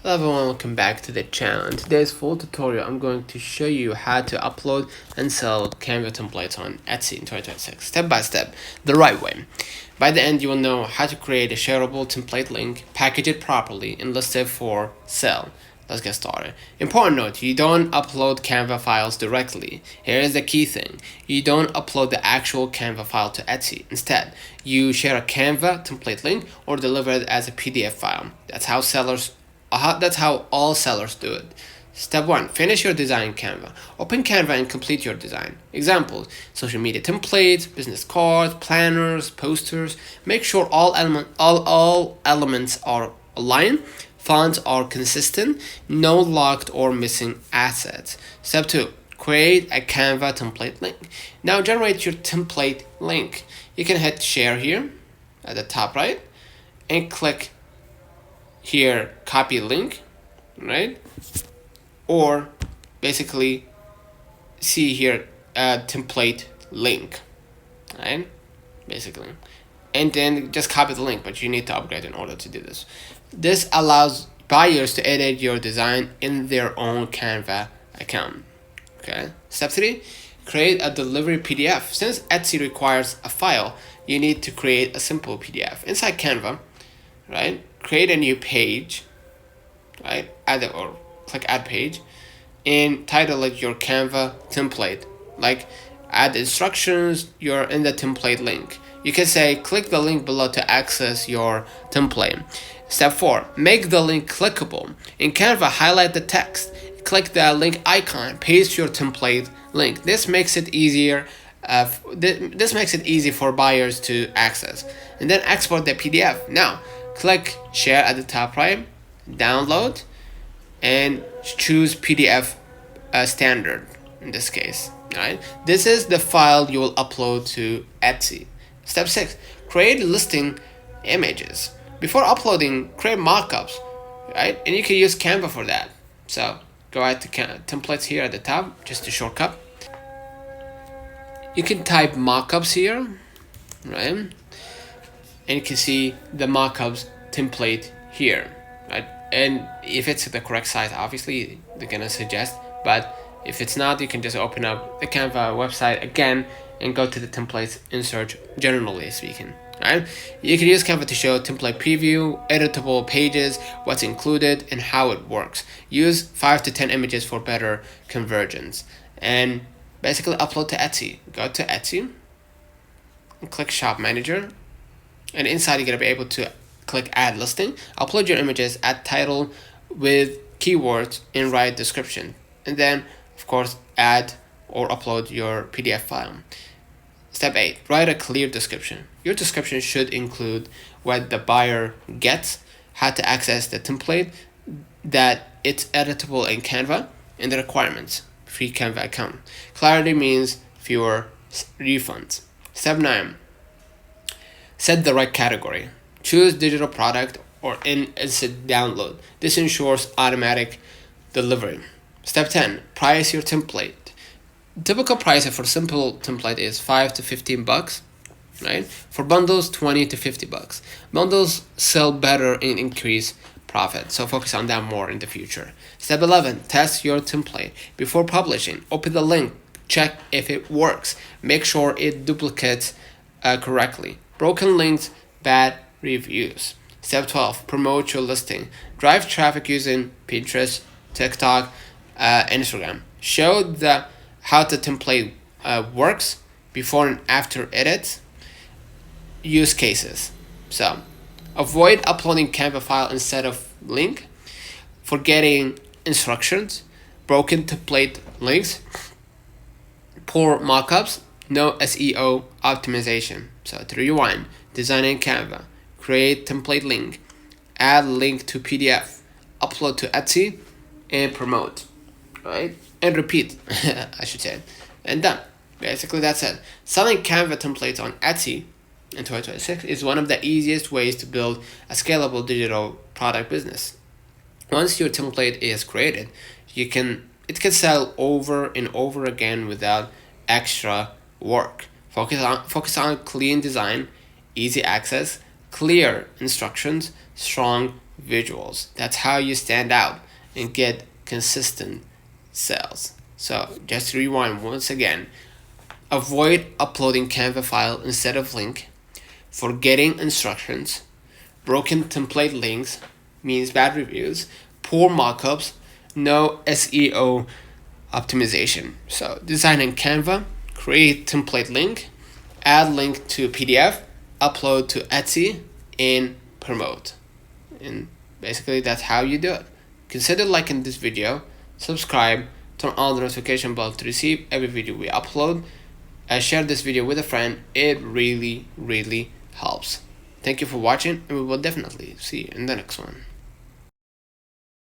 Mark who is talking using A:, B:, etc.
A: Hello everyone, welcome back to the channel. In today's full tutorial, I'm going to show you how to upload and sell Canva templates on Etsy in 2026, step by step, the right way. By the end, you will know how to create a shareable template link, package it properly, and list it for sale. Let's get started. Important note, you don't upload Canva files directly. Here is the key thing. You don't upload the actual Canva file to Etsy. Instead, you share a Canva template link or deliver it as a PDF file. That's how all sellers do it. Step 1. Finish your design in Canva. Open Canva and complete your design. Examples: social media templates, business cards, planners, posters. Make sure all elements are aligned, fonts are consistent, no locked or missing assets. Step 2. Create a Canva template link. Now generate your template link. You can hit share here at the top right and click here copy link, right? Or basically see here template link, right? Basically, and then just copy the link, but you need to upgrade in order to do this. This allows buyers to edit your design in their own Canva account. Okay. Step 3. Create a delivery PDF. Since Etsy requires a file, you need to create a simple PDF inside Canva, right? Create a new page, right? Click add page and title it your Canva template. Like add instructions, you're in the template link. You can say click the link below to access your template. Step 4. Make the link clickable. In Canva, highlight the text, click the link icon, paste your template link. This makes it easier. This makes it easy for buyers to access, and then export the PDF. Now click share at the top right, download, and choose PDF standard in this case. Right, this is the file you will upload to Etsy. Step 6. Create listing images. Before uploading, create mockups, right? And you can use Canva for that. So go ahead to templates here at the top, just a shortcut. You can type mockups here, right? And you can see the mockups template here, right? And if it's the correct size, obviously they're gonna suggest, but if it's not, you can just open up the Canva website again and go to the templates and search generally speaking. Right? You can use Canva to show template preview, editable pages, what's included, and how it works. Use 5 to 10 images for better convergence. And basically upload to Etsy. Go to Etsy and click Shop Manager. And inside you're going to be able to click Add Listing. Upload your images, add title with keywords, and write description. And then, of course, add or upload your PDF file. Step 8. Write a clear description. Your description should include what the buyer gets, how to access the template, that it's editable in Canva, and the requirements. Free Canva account. Clarity means fewer refunds. Step 9. Set the right category. Choose digital product or instant download. This ensures automatic delivery. Step 10. Price your template. Typical price for simple template is $5 to $15, right? For bundles, $20 to $50. Bundles sell better and increase profit, so focus on that more in the future. Step 11. Test your template. Before publishing, open the link, check if it works. Make sure it duplicates correctly. Broken links, bad reviews. Step 12. Promote your listing. Drive traffic using Pinterest, TikTok, Instagram. Show how the template works before and after edits. Use cases. So avoid uploading Canva file instead of link, forgetting instructions, broken template links, poor mockups, no SEO optimization. So to rewind, design in Canva, create template link, add link to PDF, upload to Etsy, and promote, right? And repeat, I should say, and done. Basically, that's it. Selling Canva templates on Etsy in 2026 is one of the easiest ways to build a scalable digital product business. Once your template is created, it can sell over and over again without extra work. Focus on clean design, easy access, clear instructions, strong visuals. That's how you stand out and get consistent sales. So just rewind once again. Avoid uploading Canva file instead of link. Forgetting instructions. Broken template links means bad reviews. Poor mockups. No SEO optimization. So design in Canva, create template link, add link to PDF, upload to Etsy, and promote. And basically that's how you do it. Consider liking this video, subscribe, turn on the notification bell to receive every video we upload. Share this video with a friend. It really helps. Thank you for watching, and we will definitely see you in the next one.